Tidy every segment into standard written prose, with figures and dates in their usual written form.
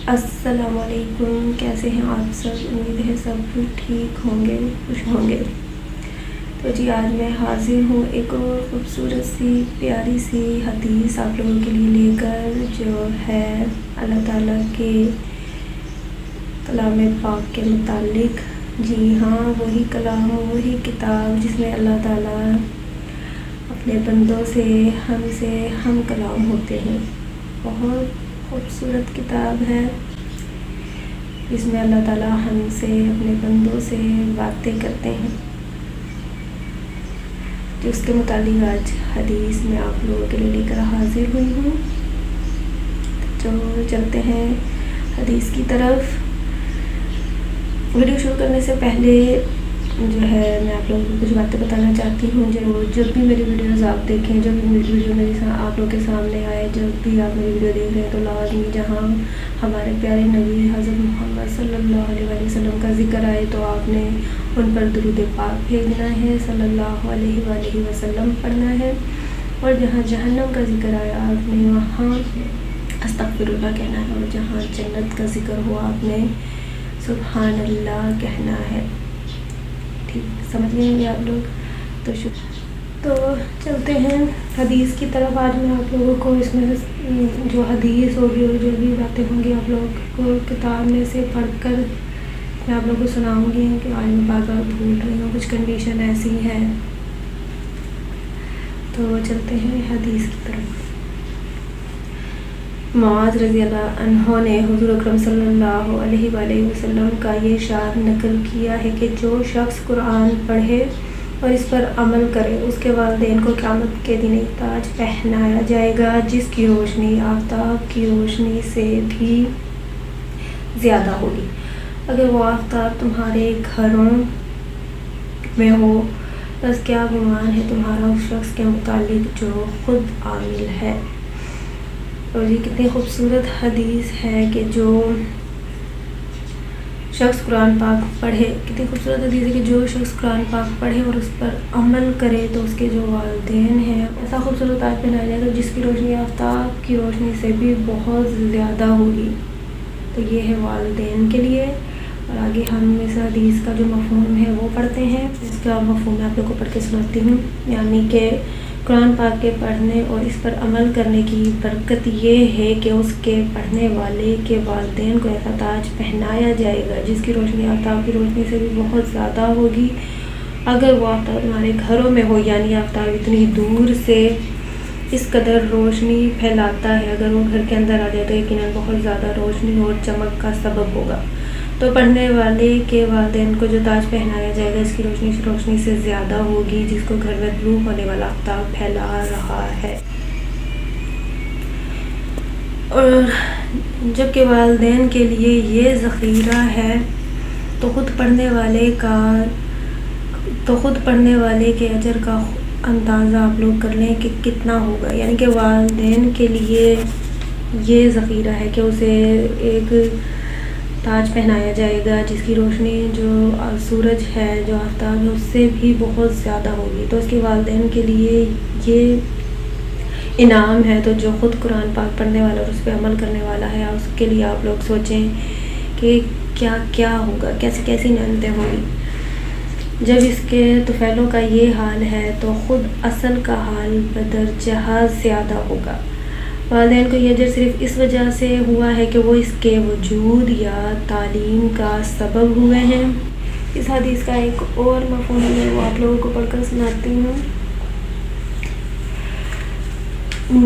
السلام علیکم، کیسے ہیں آپ سب؟ امید ہے سب ٹھیک ہوں گے، خوش ہوں گے۔ تو جی آج میں حاضر ہوں ایک اور خوبصورت سی پیاری سی حدیث آپ لوگوں کے لیے لے کر، جو ہے اللہ تعالیٰ کے کلام پاک کے متعلق۔ جی ہاں، وہی کلام، وہی کتاب جس میں اللہ تعالیٰ اپنے بندوں سے ہم کلام ہوتے ہیں۔ بہت خوبصورت کتاب ہے، اس میں اللہ تعالیٰ ہم سے، اپنے بندوں سے باتیں کرتے ہیں، جو اس کے متعلق آج حدیث میں آپ لوگوں کے لیے لے کر حاضر ہوئی ہوں۔ تو چلتے ہیں حدیث کی طرف۔ ویڈیو شروع کرنے سے پہلے جو ہے میں آپ لوگوں کو کچھ باتیں بتانا چاہتی ہوں۔ جب بھی میری ویڈیوز آپ دیکھیں، جب بھی میری ویڈیو آپ لوگوں کے سامنے آئے، جب بھی آپ میری ویڈیو دیکھ رہے ہیں، تو لازمی جہاں ہمارے پیارے نبی حضرت محمد صلی اللہ علیہ وسلم کا ذکر آئے تو آپ نے ان پر درود پاک بھیجنا ہے، صلی اللہ علیہ وآلہ وسلم پڑھنا ہے، اور جہاں جہنم کا ذکر آیا آپ نے وہاں استغفر اللہ کہنا ہے، اور جہاں جنت کا ذکر ہوا آپ نے سبحان اللہ کہنا ہے۔ ٹھیک سمجھ گئے ہیں آپ لوگ؟ تو چلتے ہیں حدیث کی طرف۔ آج میں آپ لوگوں کو اس میں جو حدیث ہوگی اور جو بھی باتیں ہوں گی آپ لوگوں کو کتاب میں سے پڑھ کر میں آپ لوگوں کو سناؤں گی کہ آج میں بار بار بھول رہی ہوں، کچھ کنڈیشن ایسی ہے۔ تو چلتے ہیں حدیث کی طرف۔ معاذ رضی اللہ عنہ نے حضور اکرم صلی اللہ علیہ وآلہ وسلم کا یہ ارشاد نقل کیا ہے کہ جو شخص قرآن پڑھے اور اس پر عمل کرے، اس کے والدین کو قیامت کے دن ایک تاج پہنایا جائے گا جس کی روشنی آفتاب کی روشنی سے بھی زیادہ ہوگی۔ اگر وہ آفتاب تمہارے گھروں میں ہو، بس کیا گمان ہے تمہارا اس شخص کے متعلق جو خود عامل ہے۔ اور یہ کتنی خوبصورت حدیث ہے کہ جو شخص قرآن پاک پڑھے، کتنی خوبصورت حدیث ہے کہ جو شخص قرآن پاک پڑھے اور اس پر عمل کرے تو اس کے جو والدین ہیں ایسا خوبصورت تاج پہنایا جائے گا جس کی روشنی آفتاب کی روشنی سے بھی بہت زیادہ ہوگی۔ تو یہ ہے والدین کے لیے۔ اور آگے ہم اس حدیث کا جو مفہوم ہے وہ پڑھتے ہیں۔ اس کا مفہوم میں آپ لوگ کو پڑھ کے سناتی ہوں، یعنی کہ قرآن پاک کے پڑھنے اور اس پر عمل کرنے کی برکت یہ ہے کہ اس کے پڑھنے والے کے والدین کو ایسا تاج پہنایا جائے گا جس کی روشنی آفتاب کی روشنی سے بھی بہت زیادہ ہوگی۔ اگر وہ آفتاب تمہارے گھروں میں ہو، یعنی آفتاب اتنی دور سے اس قدر روشنی پھیلاتا ہے، اگر وہ گھر کے اندر آ جائے تو یقیناً بہت زیادہ روشنی اور چمک کا سبب ہوگا۔ تو پڑھنے والے کے والدین کو جو تاج پہنایا جائے گا اس کی روشنی سے زیادہ ہوگی جس کو گھر میں طلوع ہونے والا آفتاب پھیلا رہا ہے۔ اور جبکہ والدین کے لیے یہ ذخیرہ ہے تو خود پڑھنے والے کے اجر کا اندازہ آپ لوگ کر لیں کہ کتنا ہوگا۔ یعنی کہ والدین کے لیے یہ ذخیرہ ہے کہ اسے ایک تاج پہنایا جائے گا جس کی روشنی جو سورج ہے، جو آفتاب ہے، اس سے بھی بہت زیادہ ہوگی۔ تو اس کے والدین کے لیے یہ انعام ہے۔ تو جو خود قرآن پاک پڑھنے والا اور اس پہ عمل کرنے والا ہے، اس کے لیے آپ لوگ سوچیں کہ کیا کیا ہوگا، کیسی نعمتیں ہوں گی۔ جب اس کے طفیلوں کا یہ حال ہے تو خود اصل کا حال بدرجہ زیادہ ہوگا۔ والدین کو یہ اجر صرف اس وجہ سے ہوا ہے کہ وہ اس کے وجود یا تعلیم کا سبب ہوئے ہیں۔ اس حدیث کا ایک اور مفہوم ہے، وہ آپ لوگوں کو پڑھ کر سناتی ہوں۔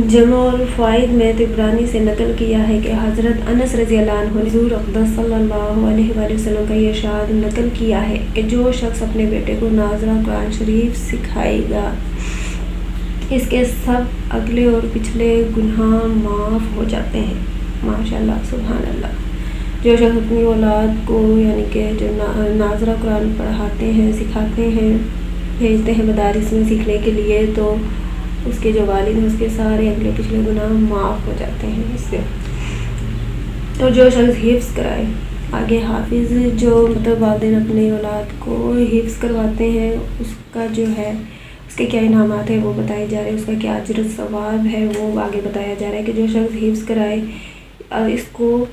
جمع الفوائد میں طبرانی سے نقل کیا ہے کہ حضرت انس رضی اللہ عنہ نے حضور اقدس صلی اللہ علیہ وآلہ وسلم کا یہ ارشاد نقل کیا ہے کہ جو شخص اپنے بیٹے کو ناظرہ قرآن شریف سکھائے گا، اس کے سب اگلے اور پچھلے گناہ معاف ہو جاتے ہیں۔ ماشاءاللہ، سبحان اللہ۔ جو شخص اپنی اولاد کو یعنی کہ جو ناظرہ قرآن پڑھاتے ہیں، سکھاتے ہیں، بھیجتے ہیں مدارس میں سیکھنے کے لیے، تو اس کے جو والد ہیں اس کے سارے اگلے پچھلے گناہ معاف ہو جاتے ہیں اس سے۔ اور جو شخص حفظ کرائے، آگے حافظ جو والدین اپنے اولاد کو حفظ کرواتے ہیں، اس کا جو ہے اس کے کیا انعامات ہیں وہ بتائے جا رہے ہیں، اس کا کیا اجر ثواب ہے وہ آگے بتایا جا رہا ہے کہ جو شخص حفظ کرائے اس کو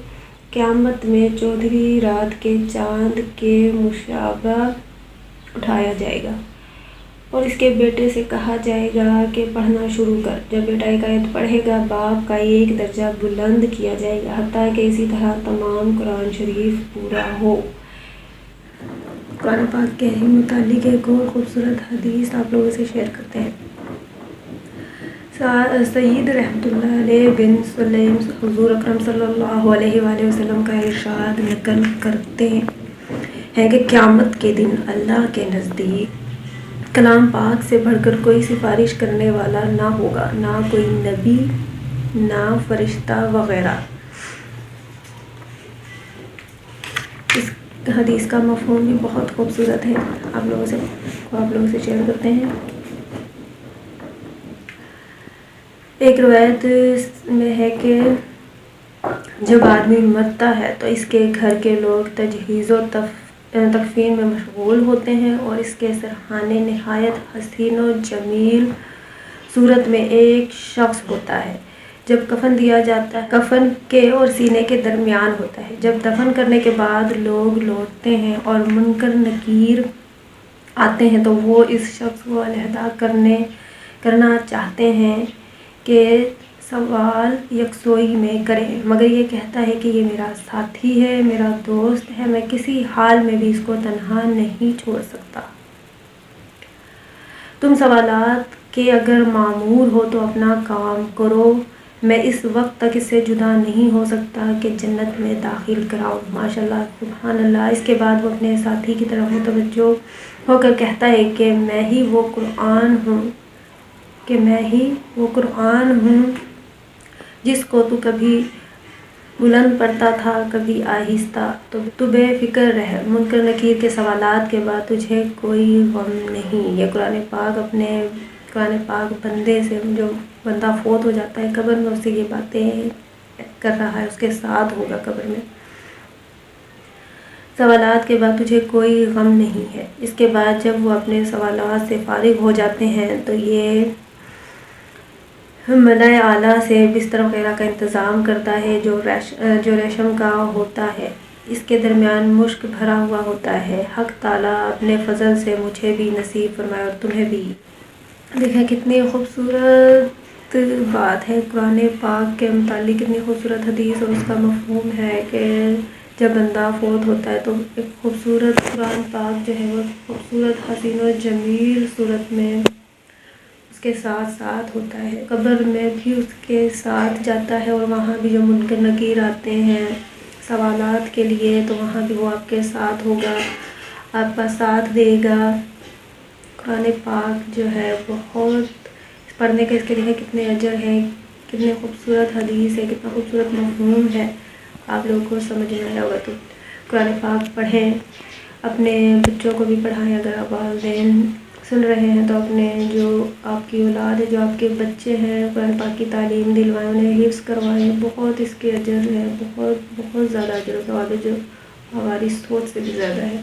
قیامت میں 14ویں رات کے چاند کے مشابہ اٹھایا جائے گا اور اس کے بیٹے سے کہا جائے گا کہ پڑھنا شروع کر۔ جب بیٹا ایک آیت پڑھے گا، باپ کا ایک درجہ بلند کیا جائے گا، حتیٰ کہ اسی طرح تمام قرآن شریف پورا ہو۔ قرآن پاک کے متعلق ایک اور خوبصورت حدیث آپ لوگوں سے شیئر کرتے ہیں۔ سید رحمۃ اللہ علیہ بن سلیم حضور اکرم صلی اللہ علیہ وآلہ وسلم کا ارشاد نقل کرتے ہیں کہ قیامت کے دن اللہ کے نزدیک کلام پاک سے بڑھ کر کوئی سفارش کرنے والا نہ ہوگا، نہ کوئی نبی، نہ فرشتہ وغیرہ۔ اس حدیث کا مفہوم بھی بہت خوبصورت ہے، آپ لوگوں سے شیئر کرتے ہیں۔ ایک روایت میں ہے کہ جب آدمی مرتا ہے تو اس کے گھر کے لوگ تجہیز و تکفین میں مشغول ہوتے ہیں اور اس کے سرحانے نہایت حسین و جمیل صورت میں ایک شخص ہوتا ہے۔ جب کفن دیا جاتا ہے، کفن کے اور سینے کے درمیان ہوتا ہے۔ جب دفن کرنے کے بعد لوگ لوٹتے ہیں اور منکر نکیر آتے ہیں تو وہ اس شخص کو علیحدہ کرنا چاہتے ہیں کہ سوال یکسوئی میں کریں، مگر یہ کہتا ہے کہ یہ میرا ساتھی ہے، میرا دوست ہے، میں کسی حال میں بھی اس کو تنہا نہیں چھوڑ سکتا۔ تم سوالات کے اگر مامور ہو تو اپنا کام کرو، میں اس وقت تک اس سے جدا نہیں ہو سکتا کہ جنت میں داخل کراؤ۔ ماشاءاللہ، سبحان اللہ۔ اس کے بعد وہ اپنے ساتھی کی طرف متوجہ ہو کر کہتا ہے کہ میں ہی وہ قرآن ہوں جس کو تو کبھی بلند پڑھتا تھا، کبھی آہستہ، تو بے فکر رہ، منکر نکیر کے سوالات کے بعد تجھے کوئی غم نہیں۔ یہ قرآن پاک بندے سے، جو بندہ فوت ہو جاتا ہے قبر میں، اس سے یہ باتیں کر رہا ہے، اس کے ساتھ ہوگا قبر میں۔ سوالات کے بعد تجھے کوئی غم نہیں ہے۔ اس کے بعد جب وہ اپنے سوالات سے فارغ ہو جاتے ہیں تو یہ ملائے اعلیٰ سے بستر وغیرہ کا انتظام کرتا ہے جو ریشم کا ہوتا ہے، اس کے درمیان مشک بھرا ہوا ہوتا ہے۔ حق تعالیٰ اپنے فضل سے مجھے بھی نصیب فرمائے اور تمہیں بھی۔ دیکھیں کتنی خوبصورت بات ہے قرآن پاک کے متعلق، کتنی خوبصورت حدیث، اور اس کا مفہوم ہے کہ جب بندہ فوت ہوتا ہے تو ایک خوبصورت قرآن پاک جو ہے وہ خوبصورت حسین و جمیل صورت میں اس کے ساتھ ہوتا ہے، قبر میں بھی اس کے ساتھ جاتا ہے، اور وہاں بھی جو منکر نکیر آتے ہیں سوالات کے لیے تو وہاں بھی وہ آپ کے ساتھ ہوگا، آپ کا ساتھ دے گا۔ قرآن پاک جو ہے بہت پڑھنے کے، اس کے لیے کتنے اجر ہیں، کتنے خوبصورت حدیث ہے، کتنا خوبصورت مفہوم ہے، آپ لوگوں کو سمجھ میں آیا ہوگا تو قرآن پاک پڑھیں، اپنے بچوں کو بھی پڑھائیں۔ اگر آپ والدین سن رہے ہیں تو اپنے جو آپ کی اولاد ہے، جو آپ کے بچے ہیں، قرآن پاک کی تعلیم دلوائیں، انہیں حفظ کروائیں، بہت اس کے اجر ہے، بہت زیادہ اجر و ثواب ہے، جو ہماری سوچ سے بھی زیادہ ہے۔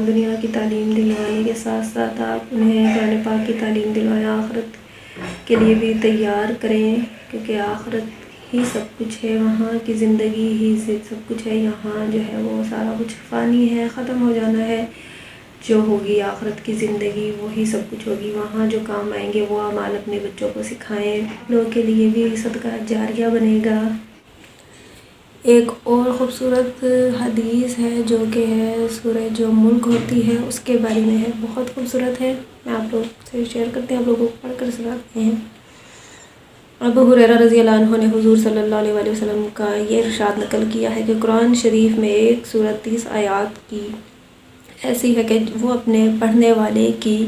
دنیا کی تعلیم دلوانے کے ساتھ ساتھ آپ انہیں قرآن پاک کی تعلیم دلوائیں، آخرت کے لیے بھی تیار کریں، کیونکہ آخرت ہی سب کچھ ہے، وہاں کی زندگی ہی سب کچھ ہے، یہاں جو ہے وہ سارا کچھ فانی ہے، ختم ہو جانا ہے۔ جو ہوگی آخرت کی زندگی وہی سب کچھ ہوگی، وہاں جو کام آئیں گے وہ اعمال اپنے بچوں کو سکھائیں، لوگوں کے لیے بھی صدقہ جاریہ بنے گا۔ ایک اور خوبصورت حدیث ہے جو کہ ہے سورہ جو ملک ہوتی ہے، اس کے بارے میں ہے، بہت خوبصورت ہے، میں آپ لوگ سے شیئر کرتے ہیں، آپ لوگوں کو پڑھ کر سناتے ہیں۔ ابو ہریرہ رضی اللہ عنہ نے حضور صلی اللہ علیہ وآلہ وسلم کا یہ ارشاد نقل کیا ہے کہ قرآن شریف میں ایک سورت 30 آیات کی ایسی ہے کہ وہ اپنے پڑھنے والے کی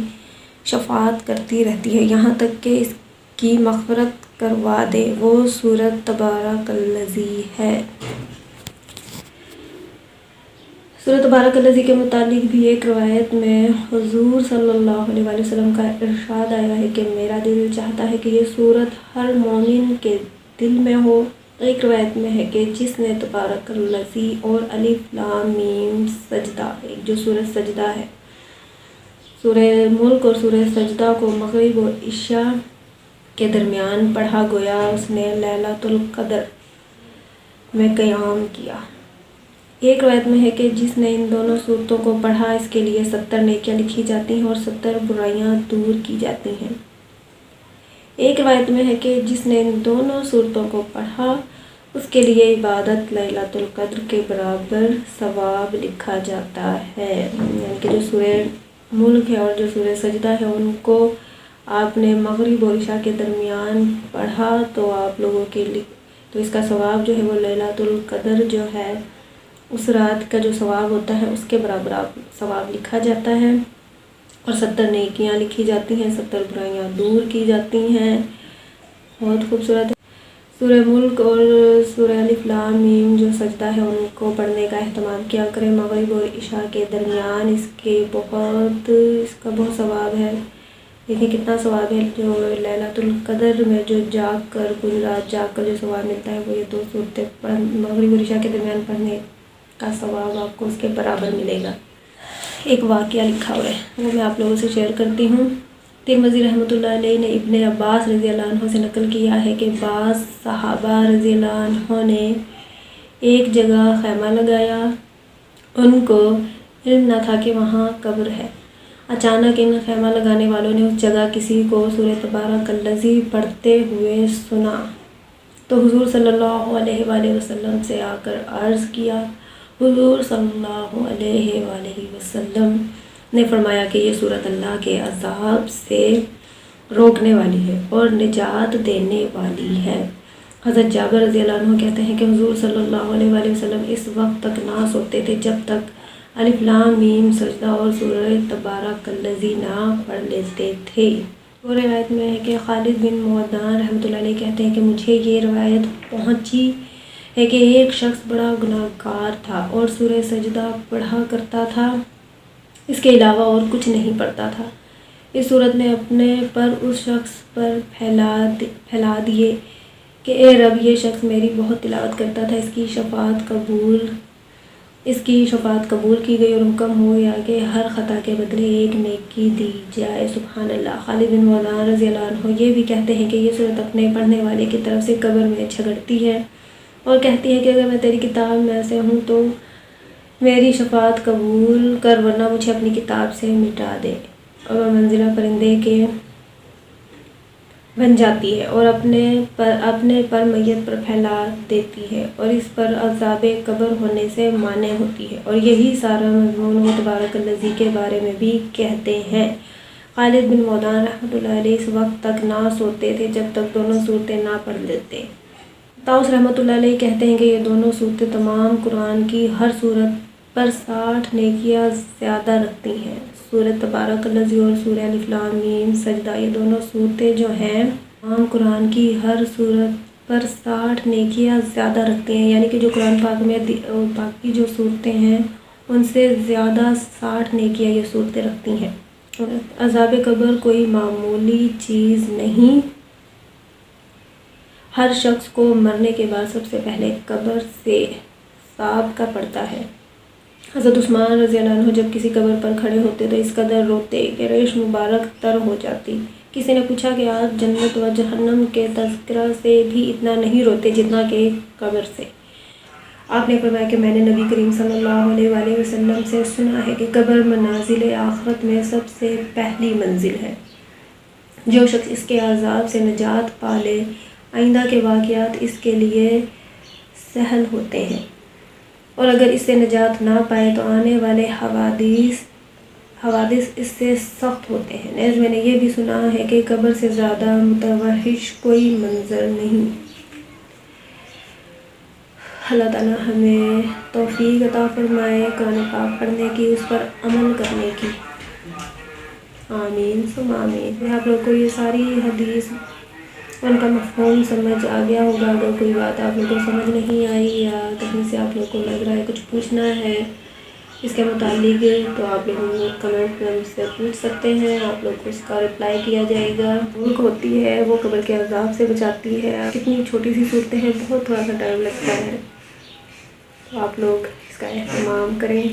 شفاعت کرتی رہتی ہے یہاں تک کہ اس کی مغفرت کروا دے۔ وہ سورت تبارک الذی ہے۔ سورت تبارک الذی کے متعلق بھی ایک روایت میں حضور صلی اللہ علیہ وآلہ وسلم کا ارشاد آیا ہے کہ میرا دل چاہتا ہے کہ یہ سورت ہر مومن کے دل میں ہو۔ ایک روایت میں ہے کہ جس نے تبارک الذی اور الف لام میم سجدہ، ایک جو سورۃ سجدہ ہے، سورہ ملک اور سورہ سجدہ کو مغرب اور عشاء کے درمیان پڑھا، گویا اس نے لیلۃ القدر میں قیام کیا۔ ایک روایت میں ہے کہ جس نے ان دونوں صورتوں کو پڑھا اس کے لیے 70 نیکیاں لکھی جاتی ہیں اور 70 برائیاں دور کی جاتی ہیں۔ ایک روایت میں ہے کہ جس نے ان دونوں صورتوں کو پڑھا اس کے لیے عبادت لیلۃ القدر کے برابر ثواب لکھا جاتا ہے۔ یعنی کہ جو سورہ ملک ہے اور جو سورہ سجدہ ہے ان کو آپ نے مغرب اور عشاء کے درمیان پڑھا تو آپ لوگوں کے لیے تو اس کا ثواب جو ہے وہ لیلۃ القدر جو ہے اس رات کا جو ثواب ہوتا ہے اس کے برابر آپ ثواب لکھا جاتا ہے اور 70 نیکیاں لکھی جاتی ہیں، 70 برائیاں دور کی جاتی ہیں۔ بہت خوبصورت ہے۔ سورہ ملک اور سورہ الف لام میم جو سجدہ ہے ان کو پڑھنے کا اہتمام کیا کریں مغرب اور عشاء کے درمیان، اس کا بہت ثواب ہے۔ دیکھیں کتنا ثواب ہے، جو لیلۃ القدر میں جو جاگ کر پوری رات جاگ کر جو ثواب ملتا ہے وہ یہ 2 صورتیں مغرب اور عشاء کے درمیان پڑھنے کا ثواب آپ کو اس کے برابر ملے گا۔ ایک واقعہ لکھا ہوا ہے وہ میں آپ لوگوں سے شیئر کرتی ہوں۔ ترمذی رحمۃ اللہ علیہ نے ابن عباس رضی اللہ عنہ سے نقل کیا ہے کہ بعض صحابہ رضی اللہ عنہ نے ایک جگہ خیمہ لگایا، ان کو علم نہ تھا کہ وہاں قبر ہے۔ اچانک ان خیمہ لگانے والوں نے اس جگہ کسی کو سورہ تبارک الذی پڑھتے ہوئے سنا تو حضور صلی اللہ علیہ وآلہ وسلم سے آ کر عرض کیا۔ حضور صلی اللہ علیہ وآلہ وسلم نے فرمایا کہ یہ سورت اللہ کے عذاب سے روکنے والی ہے اور نجات دینے والی ہے۔ حضرت جابر رضی اللہ عنہ کہتے ہیں کہ حضور صلی اللہ علیہ وآلہ وسلم اس وقت تک نہ سوتے تھے جب تک الف لام میم سجدہ اور سورہ تبارک الذی نہ پڑھ لیتے تھے۔ اور روایت میں ہے کہ خالد بن معدان رحمۃ اللہ علیہ کہتے ہیں کہ مجھے یہ روایت پہنچی ہے کہ ایک شخص بڑا گناہ گار تھا اور سورہ سجدہ پڑھا کرتا تھا، اس کے علاوہ اور کچھ نہیں پڑھتا تھا۔ اس صورت نے اپنے پر اس شخص پر پھیلا دیے کہ اے رب، یہ شخص میری بہت تلاوت کرتا تھا، اس کی شفاعت قبول کی گئی اور حکم ہو گیا کہ ہر خطا کے بدلے ایک نیکی دی جائے۔ سبحان اللہ۔ خالد بن معدان رضی اللہ عنہ یہ بھی کہتے ہیں کہ یہ صورت اپنے پڑھنے والے کی طرف سے قبر میں جھگڑتی ہے اور کہتی ہے کہ اگر میں تیری کتاب میں سے ہوں تو میری شفاعت قبول کر، ورنہ مجھے اپنی کتاب سے مٹا دے۔ اور منزلہ پرندے کے بن جاتی ہے اور اپنے پر میت پر پھیلا دیتی ہے اور اس پر عذاب قبر ہونے سے مانع ہوتی ہے، اور یہی سارا مضمون وہ تبارک الذی کے بارے میں بھی کہتے ہیں۔ خالد بن معدان رحمۃ اللہ علیہ اس وقت تک نہ سوتے تھے جب تک دونوں صورتیں نہ پڑھ لیتے۔ طاؤس رحمۃ اللہ علیہ کہتے ہیں کہ یہ دونوں صورتیں تمام قرآن کی ہر صورت پر 60 نیکیاں زیادہ رکھتی ہیں۔ سورہ تبارک الذی اور سورہ الف لام میم سجدہ، یہ دونوں صورتیں جو ہیں تمام قرآن کی ہر صورت پر 60 نیکیاں زیادہ رکھتی ہیں، یعنی کہ جو قرآن پاک میں باقی جو صورتیں ہیں ان سے زیادہ 60 نیکیاں یہ صورتیں رکھتی ہیں۔ عذاب قبر کوئی معمولی چیز نہیں، ہر شخص کو مرنے کے بعد سب سے پہلے قبر سے حساب کا پڑتا ہے۔ حضرت عثمان رضی اللہ عنہ جب کسی قبر پر کھڑے ہوتے تو اس قدر روتے کہ ریش مبارک تر ہو جاتی۔ کسی نے پوچھا کہ آپ جنت و جہنم کے تذکرہ سے بھی اتنا نہیں روتے جتنا کہ قبر سے؟ آپ نے فرمایا کہ میں نے نبی کریم صلی اللہ علیہ وآلہ وسلم سے سنا ہے کہ قبر منازل آخرت میں سب سے پہلی منزل ہے۔ جو شخص اس کے عذاب سے نجات پا لے آئندہ کے واقعات اس کے لیے سہل ہوتے ہیں، اور اگر اس سے نجات نہ پائے تو آنے والے حوادث اس سے سخت ہوتے ہیں۔ نیز میں نے یہ بھی سنا ہے کہ قبر سے زیادہ متوحش کوئی منظر نہیں۔ اللہ تعالیٰ ہمیں توفیق عطا فرمائے قرآن پاک پڑھنے کی، اس پر عمل کرنے کی۔ آمین ثم آمین۔ آپ لوگ کو یہ ساری حدیث ان کا مفہوم سمجھ آ گیا ہوگا۔ اگر کوئی بات آپ لوگوں کو سمجھ نہیں آئی یا کہیں سے آپ لوگوں کو لگ رہا ہے کچھ پوچھنا ہے اس کے متعلق تو آپ لوگ کمنٹ میں مجھ سے پوچھ سکتے ہیں، آپ لوگ کو اس کا رپلائی کیا جائے گا۔ ملک ہوتی ہے وہ قبر کے عذاب سے بچاتی ہے۔ کتنی چھوٹی سی صورتیں ہیں، بہت تھوڑا سا ٹائم لگتا ہے، تو آپ لوگ اس کا اہتمام کریں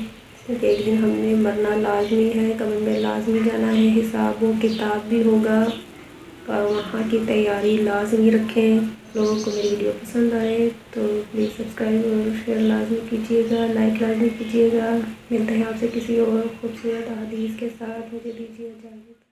کیونکہ ایک دن ہم نے مرنا لازمی ہے، قبر میں لازمی جانا ہے، حساب و کتاب بھی ہوگا اور وہاں کی تیاری لازمی رکھیں۔ لوگوں کو میری ویڈیو پسند آئے تو پلیز سبسکرائب اور شیئر لازمی کیجیے گا، لائک لازمی کیجیے گا۔ ملتے ہیں آپ سے کسی اور خوبصورت حدیث کے ساتھ، مجھے دیجیے اجازت۔